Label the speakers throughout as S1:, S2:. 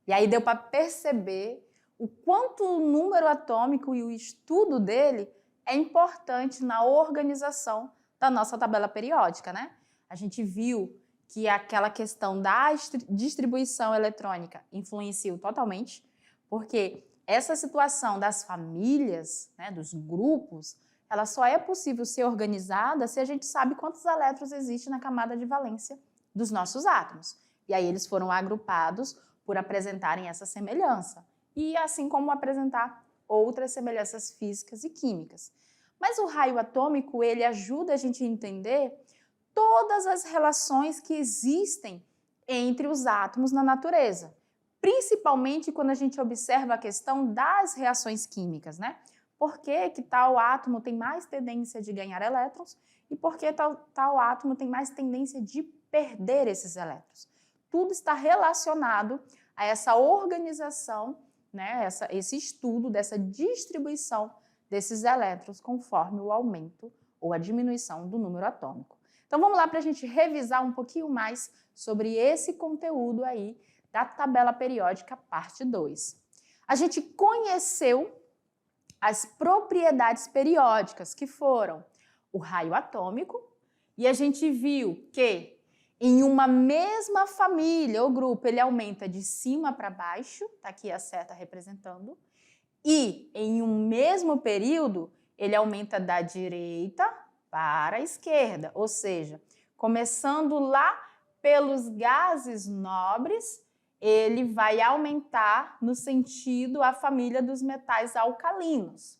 S1: E aí deu para perceber o quanto o número atômico e o estudo dele é importante na organização da nossa tabela periódica, né? A gente viu que aquela questão da distribuição eletrônica influenciou totalmente, porque essa situação das famílias, né, dos grupos, ela só é possível ser organizada se a gente sabe quantos elétrons existem na camada de valência dos nossos átomos. E aí eles foram agrupados por apresentarem essa semelhança, e assim como apresentar outras semelhanças físicas e químicas. Mas o raio atômico, ele ajuda a gente a entender todas as relações que existem entre os átomos na natureza, principalmente quando a gente observa a questão das reações químicas, né? Por que tal átomo tem mais tendência de ganhar elétrons e por que tal átomo tem mais tendência de perder esses elétrons? Tudo está relacionado a essa organização, né? Esse estudo dessa distribuição desses elétrons conforme o aumento ou a diminuição do número atômico. Então vamos lá para a gente revisar um pouquinho mais sobre esse conteúdo aí da tabela periódica parte 2. A gente conheceu as propriedades periódicas, que foram o raio atômico, e a gente viu que em uma mesma família ou grupo ele aumenta de cima para baixo, está aqui a seta representando, e em um mesmo período ele aumenta da direita para a esquerda, ou seja, começando lá pelos gases nobres, ele vai aumentar no sentido a família dos metais alcalinos.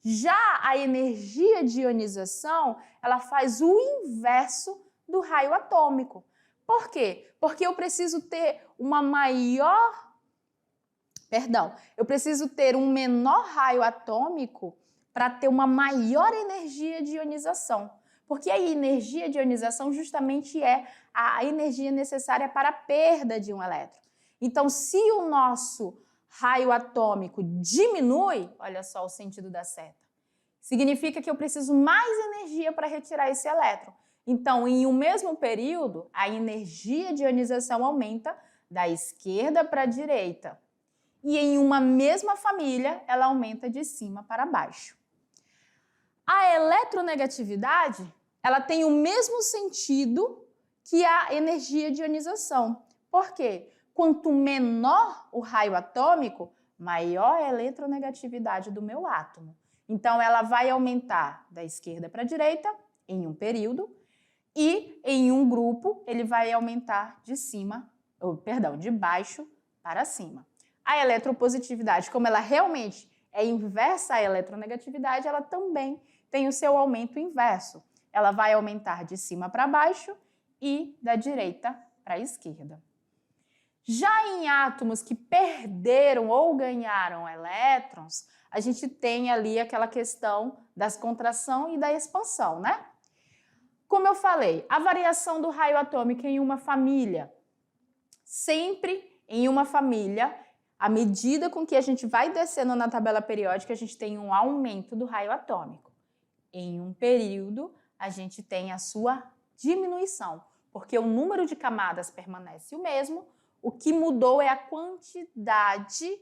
S1: Já a energia de ionização, ela faz o inverso do raio atômico. Por quê? Porque eu preciso ter eu preciso ter um menor raio atômico para ter uma maior energia de ionização. Porque a energia de ionização justamente é a energia necessária para a perda de um elétron. Então, se o nosso raio atômico diminui, olha só o sentido da seta, significa que eu preciso mais energia para retirar esse elétron. Então, em um mesmo período, a energia de ionização aumenta da esquerda para a direita. E em uma mesma família, ela aumenta de cima para baixo. A eletronegatividade, ela tem o mesmo sentido que a energia de ionização. Por quê? Quanto menor o raio atômico, maior é a eletronegatividade do meu átomo. Então, ela vai aumentar da esquerda para a direita em um período e em um grupo ele vai aumentar de baixo para cima. A eletropositividade, como ela realmente é inversa à eletronegatividade, ela também tem o seu aumento inverso. Ela vai aumentar de cima para baixo e da direita para a esquerda. Já em átomos que perderam ou ganharam elétrons, a gente tem ali aquela questão da contração e da expansão, né? Como eu falei, a variação do raio atômico em uma família, sempre em uma família, à medida com que a gente vai descendo na tabela periódica, a gente tem um aumento do raio atômico. Em um período, a gente tem a sua diminuição, porque o número de camadas permanece o mesmo, o que mudou é a quantidade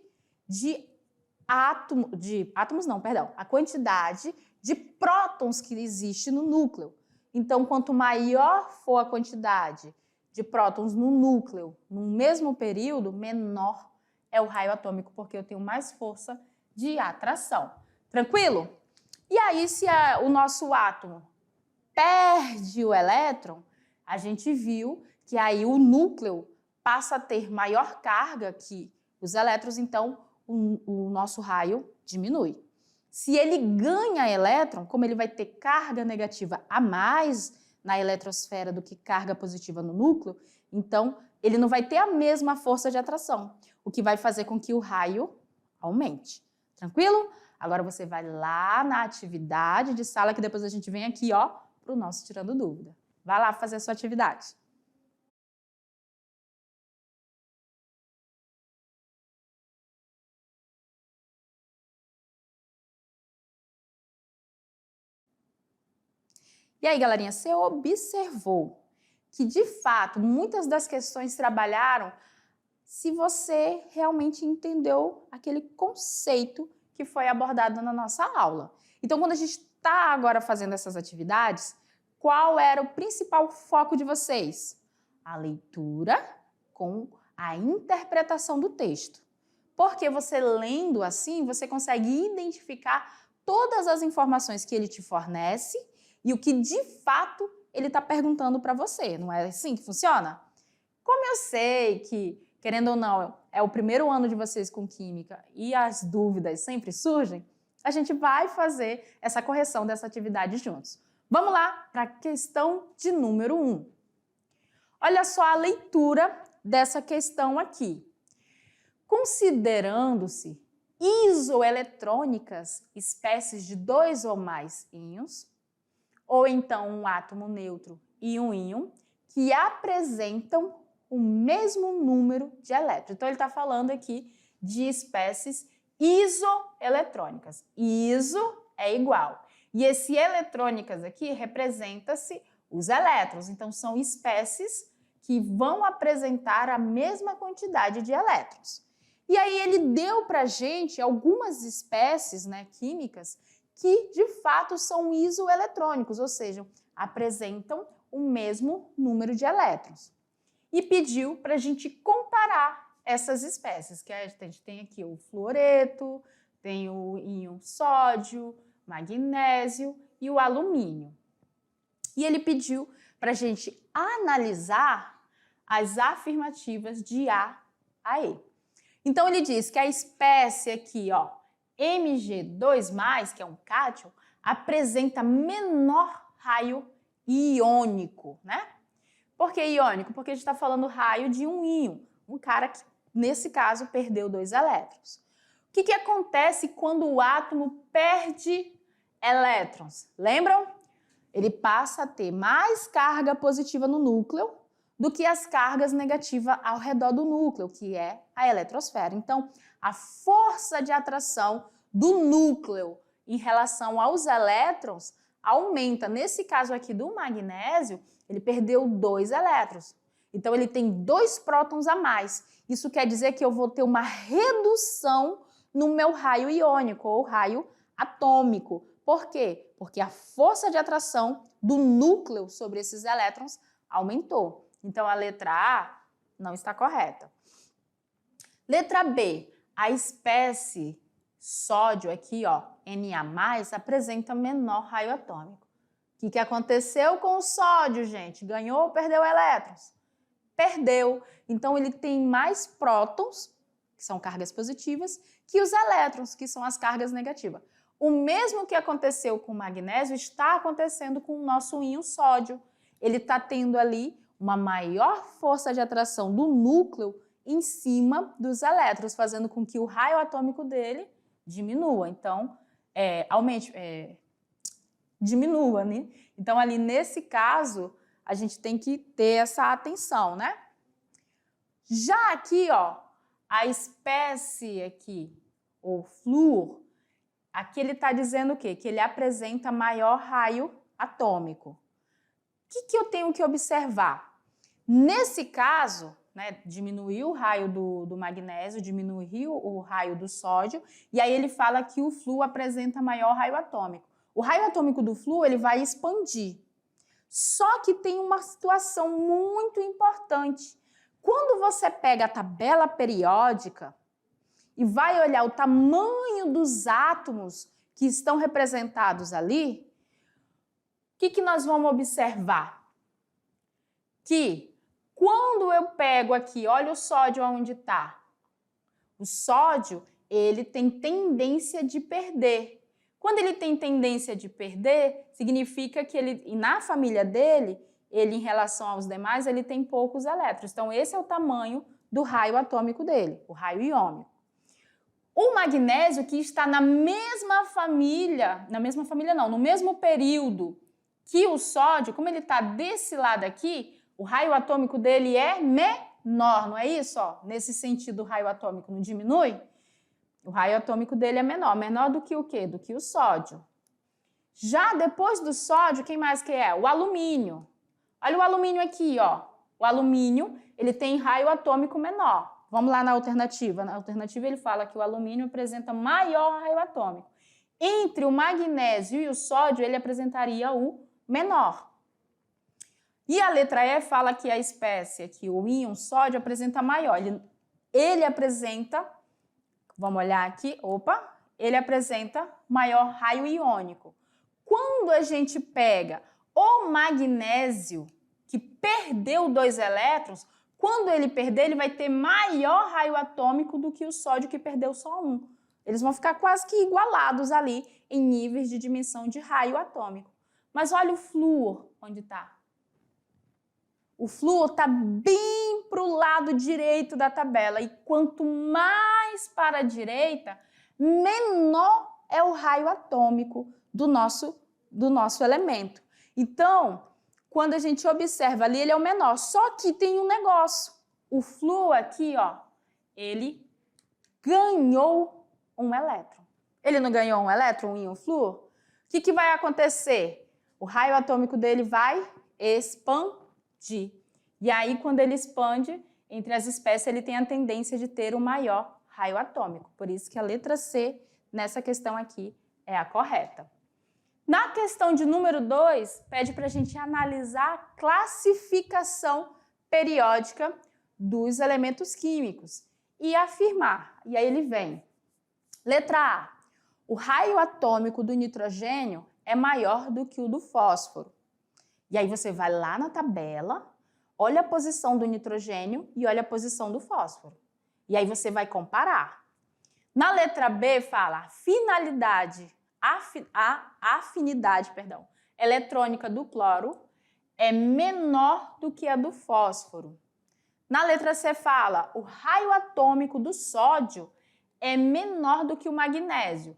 S1: a quantidade de prótons que existe no núcleo. Então, quanto maior for a quantidade de prótons no núcleo, no mesmo período, menor é o raio atômico, porque eu tenho mais força de atração. Tranquilo? E aí, se o nosso átomo perde o elétron, a gente viu que aí o núcleo passa a ter maior carga que os elétrons, então o nosso raio diminui. Se ele ganha elétron, como ele vai ter carga negativa a mais na eletrosfera do que carga positiva no núcleo, então ele não vai ter a mesma força de atração, o que vai fazer com que o raio aumente. Tranquilo? Agora você vai lá na atividade de sala, que depois a gente vem aqui, ó, para o nosso Tirando Dúvida. Vai lá fazer a sua atividade. E aí, galerinha, você observou que, de fato, muitas das questões trabalharam se você realmente entendeu aquele conceito que foi abordado na nossa aula. Então, quando a gente está agora fazendo essas atividades, qual era o principal foco de vocês? A leitura com a interpretação do texto. Porque você lendo assim, você consegue identificar todas as informações que ele te fornece e o que de fato ele está perguntando para você. Não é assim que funciona? Como eu sei que, querendo ou não, é o primeiro ano de vocês com química e as dúvidas sempre surgem, a gente vai fazer essa correção dessa atividade juntos. Vamos lá para a questão de número 1. Olha só a leitura dessa questão aqui. Considerando-se isoeletrônicas espécies de 2 ou mais íons, ou então um átomo neutro e um íon, que apresentam o mesmo número de elétrons. Então, ele está falando aqui de espécies isoeletrônicas. Iso é igual. E esse eletrônicas aqui representa-se os elétrons. Então, são espécies que vão apresentar a mesma quantidade de elétrons. E aí ele deu para a gente algumas espécies, né, químicas que de fato são isoeletrônicos, ou seja, apresentam o mesmo número de elétrons. E pediu para a gente comparar essas espécies, que a gente tem aqui o fluoreto, tem o íon sódio, magnésio e o alumínio. E ele pediu para a gente analisar as afirmativas de A a E. Então, ele diz que a espécie aqui, ó, Mg2+, que é um cátion, apresenta menor raio iônico, né? Por que iônico? Porque a gente está falando raio de um íon, um cara que, nesse caso, perdeu 2 elétrons. O que acontece quando o átomo perde elétrons? Lembram? Ele passa a ter mais carga positiva no núcleo do que as cargas negativas ao redor do núcleo, que é a eletrosfera. Então, a força de atração do núcleo em relação aos elétrons aumenta. Nesse caso aqui do magnésio, ele perdeu 2 elétrons. Então, ele tem 2 prótons a mais. Isso quer dizer que eu vou ter uma redução no meu raio iônico ou raio atômico. Por quê? Porque a força de atração do núcleo sobre esses elétrons aumentou. Então, a letra A não está correta. Letra B, a espécie sódio aqui, ó, Na+, apresenta menor raio atômico. O que aconteceu com o sódio, gente? Ganhou ou perdeu elétrons? Perdeu. Então, ele tem mais prótons, que são cargas positivas, que os elétrons, que são as cargas negativas. O mesmo que aconteceu com o magnésio está acontecendo com o nosso íon sódio. Ele está tendo ali uma maior força de atração do núcleo em cima dos elétrons, fazendo com que o raio atômico dele diminua. Então, diminua, né? Então, ali nesse caso, a gente tem que ter essa atenção, né? Já aqui, ó, a espécie aqui, o flúor, aqui ele está dizendo o quê? Que ele apresenta maior raio atômico. O que eu tenho que observar? Nesse caso, né, diminuiu o raio do magnésio, diminuiu o raio do sódio, e aí ele fala que o flúor apresenta maior raio atômico. O raio atômico do flúor ele vai expandir. Só que tem uma situação muito importante. Quando você pega a tabela periódica e vai olhar o tamanho dos átomos que estão representados ali, o que nós vamos observar? Que quando eu pego aqui, olha o sódio onde está. O sódio, ele tem tendência de perder. Quando ele tem tendência de perder, significa que ele, na família dele, ele em relação aos demais, ele tem poucos elétrons. Então, esse é o tamanho do raio atômico dele, o raio iônico. O magnésio, que está na mesma família não, no mesmo período que o sódio, como ele está desse lado aqui, o raio atômico dele é menor, não é isso? Ó, nesse sentido, o raio atômico não diminui? O raio atômico dele é menor do que o quê? Do que o sódio. Já depois do sódio, quem mais que é? O alumínio. Olha o alumínio aqui, ó. O alumínio, ele tem raio atômico menor. Vamos lá na alternativa. Na alternativa ele fala que o alumínio apresenta maior raio atômico. Entre o magnésio e o sódio, ele apresentaria o menor. E a letra E fala que a espécie aqui, o íon sódio, apresenta maior. Ele apresenta, vamos olhar aqui, ele apresenta maior raio iônico. Quando a gente pega o magnésio, que perdeu 2 elétrons, quando ele perder, ele vai ter maior raio atômico do que o sódio que perdeu só 1. Eles vão ficar quase que igualados ali em níveis de dimensão de raio atômico. Mas olha o flúor, onde está? O flúor está bem para o lado direito da tabela. E quanto mais para a direita, menor é o raio atômico do nosso elemento. Então, quando a gente observa ali, ele é o menor. Só que tem um negócio. O flúor aqui, ó, ele ganhou um elétron. Ele não ganhou um elétron, um íon flúor? O que vai acontecer? O raio atômico dele vai expandir. E aí, quando ele expande, entre as espécies, ele tem a tendência de ter o maior raio atômico. Por isso que a letra C, nessa questão aqui, é a correta. Na questão de número 2, pede para a gente analisar a classificação periódica dos elementos químicos e afirmar. E aí ele vem. Letra A. O raio atômico do nitrogênio é maior do que o do fósforo. E aí você vai lá na tabela, olha a posição do nitrogênio e olha a posição do fósforo. E aí você vai comparar. Na letra B fala a afinidade eletrônica do cloro é menor do que a do fósforo. Na letra C fala o raio atômico do sódio é menor do que o magnésio.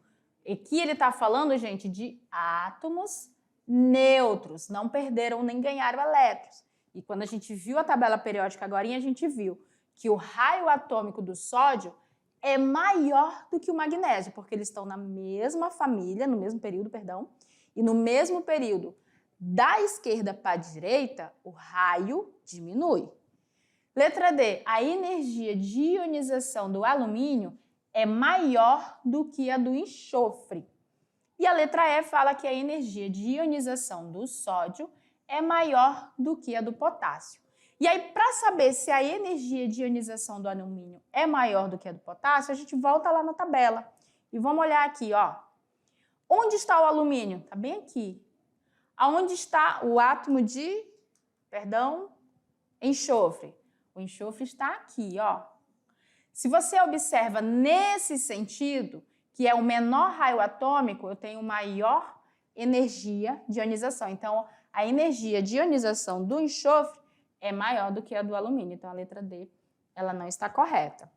S1: Aqui ele está falando, gente, de átomos neutros, não perderam nem ganharam elétrons. E quando a gente viu a tabela periódica agora, a gente viu que o raio atômico do sódio é maior do que o magnésio, porque eles estão na mesma família, no mesmo período, e no mesmo período da esquerda para a direita, o raio diminui. Letra D, a energia de ionização do alumínio é maior do que a do enxofre. E a letra E fala que a energia de ionização do sódio é maior do que a do potássio. E aí, para saber se a energia de ionização do alumínio é maior do que a do potássio, a gente volta lá na tabela. E vamos olhar aqui, ó. Onde está o alumínio? Está bem aqui. Aonde está o átomo de, enxofre? O enxofre está aqui, ó. Se você observa nesse sentido, que é o menor raio atômico, eu tenho maior energia de ionização. Então, a energia de ionização do enxofre é maior do que a do alumínio. Então, a letra D, ela não está correta.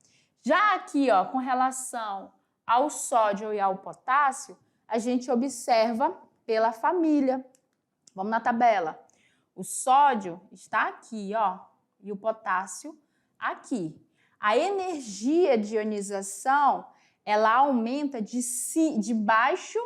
S1: Já aqui, ó, com relação ao sódio e ao potássio, a gente observa pela família. Vamos na tabela. O sódio está aqui, ó, e o potássio aqui. A energia de ionização, ela aumenta de baixo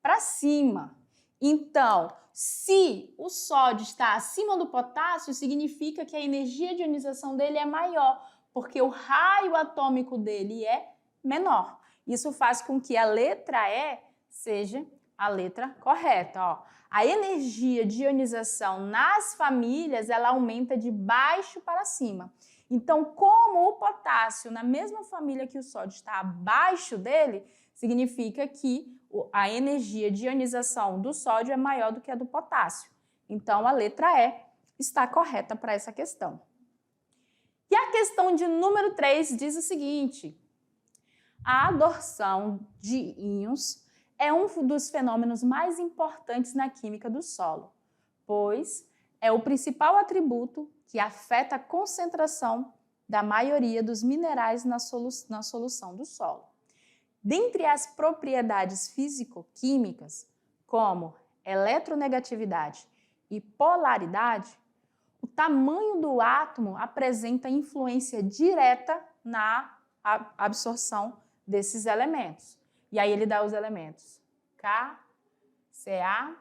S1: para cima. Então, se o sódio está acima do potássio, significa que a energia de ionização dele é maior, porque o raio atômico dele é menor. Isso faz com que a letra E seja a letra correta. Ó. A energia de ionização nas famílias, ela aumenta de baixo para cima. Então, como o potássio, na mesma família que o sódio, está abaixo dele, significa que a energia de ionização do sódio é maior do que a do potássio. Então, a letra E está correta para essa questão. E a questão de número 3 diz o seguinte: a adsorção de íons é um dos fenômenos mais importantes na química do solo, pois é o principal atributo que afeta a concentração da maioria dos minerais na solução do solo. Dentre as propriedades físico-químicas, como eletronegatividade e polaridade, o tamanho do átomo apresenta influência direta na absorção desses elementos. E aí ele dá os elementos K, Ca,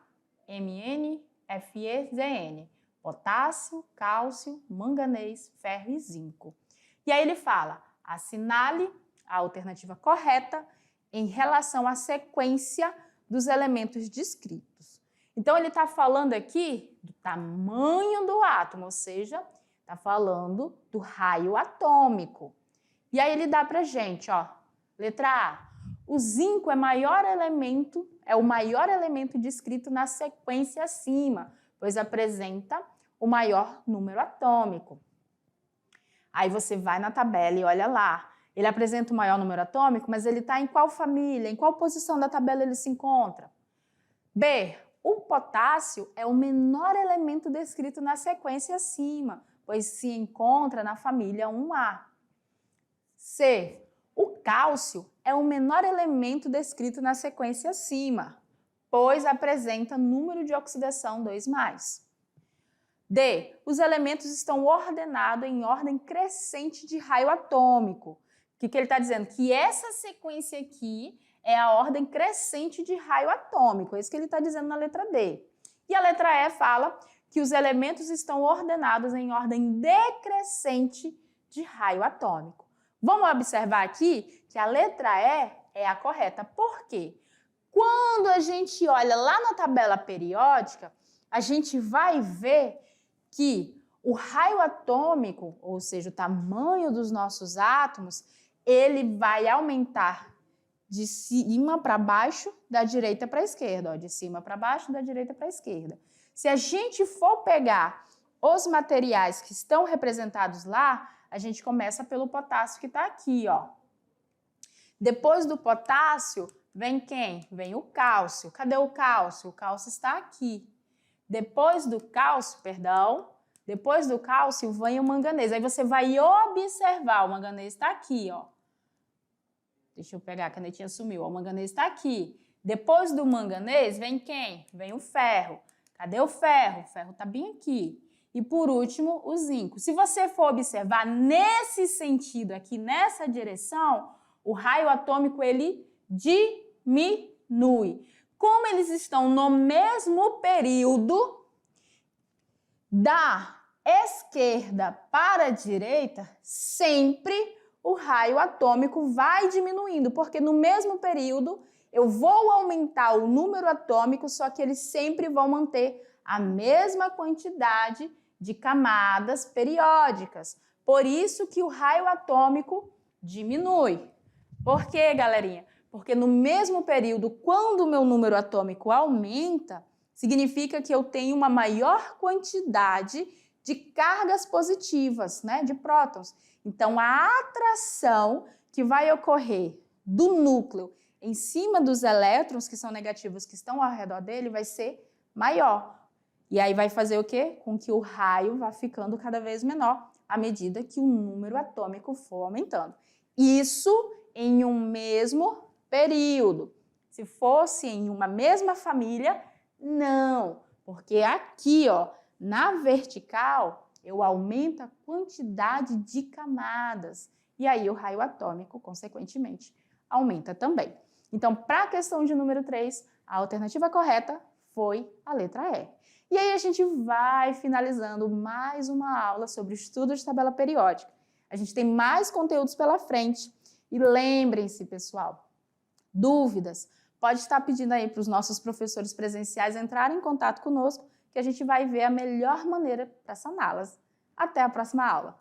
S1: Mn, Fe, Zn. Potássio, cálcio, manganês, ferro e zinco. E aí ele fala, Assinale a alternativa correta em relação à sequência dos elementos descritos. Então, ele está falando aqui do tamanho do átomo, ou seja, está falando do raio atômico. E aí ele dá para a gente, ó, letra A, o zinco é o maior elemento descrito na sequência acima, pois apresenta o maior número atômico. Aí você vai na tabela e olha lá, ele apresenta o maior número atômico, mas ele está em qual família, em qual posição da tabela ele se encontra? B, o potássio é o menor elemento descrito na sequência acima, pois se encontra na família 1A. C, o cálcio é o menor elemento descrito na sequência acima, pois apresenta número de oxidação 2+. D, os elementos estão ordenados em ordem crescente de raio atômico. O que ele está dizendo? Que essa sequência aqui é a ordem crescente de raio atômico. É isso que ele está dizendo na letra D. E a letra E fala que os elementos estão ordenados em ordem decrescente de raio atômico. Vamos observar aqui que a letra E é a correta. Por quê? Quando a gente olha lá na tabela periódica, a gente vai ver que o raio atômico, ou seja, o tamanho dos nossos átomos, ele vai aumentar de cima para baixo, da direita para a esquerda, ó, de cima para baixo, da direita para a esquerda. Se a gente for pegar os materiais que estão representados lá, a gente começa pelo potássio que está aqui, ó. Depois do potássio, vem quem? Vem o cálcio. Cadê o cálcio? O cálcio está aqui. Depois do cálcio, depois do cálcio vem o manganês. Aí você vai observar, o manganês está aqui, ó. Deixa eu pegar, a canetinha sumiu. O manganês está aqui. Depois do manganês, vem quem? Vem o ferro. Cadê o ferro? O ferro está bem aqui. E por último, o zinco. Se você for observar nesse sentido aqui, nessa direção, o raio atômico, ele diminui. Como eles estão no mesmo período, da esquerda para a direita, sempre o raio atômico vai diminuindo, porque no mesmo período eu vou aumentar o número atômico, só que eles sempre vão manter a mesma quantidade de camadas periódicas. Por isso que o raio atômico diminui. Por quê, galerinha? Porque no mesmo período, quando o meu número atômico aumenta, significa que eu tenho uma maior quantidade de cargas positivas, né, de prótons. Então, a atração que vai ocorrer do núcleo em cima dos elétrons, que são negativos, que estão ao redor dele, vai ser maior. E aí vai fazer o quê? Com que o raio vá ficando cada vez menor à medida que o número atômico for aumentando. Isso em um mesmo período. Se fosse em uma mesma família, não, porque aqui, ó, na vertical, eu aumento a quantidade de camadas e aí o raio atômico, consequentemente, aumenta também. Então, para a questão de número 3, a alternativa correta foi a letra E. E aí a gente vai finalizando mais uma aula sobre o estudo de tabela periódica. A gente tem mais conteúdos pela frente. E lembrem-se, pessoal, dúvidas, pode estar pedindo aí para os nossos professores presenciais entrarem em contato conosco, que a gente vai ver a melhor maneira para saná-las. Até a próxima aula!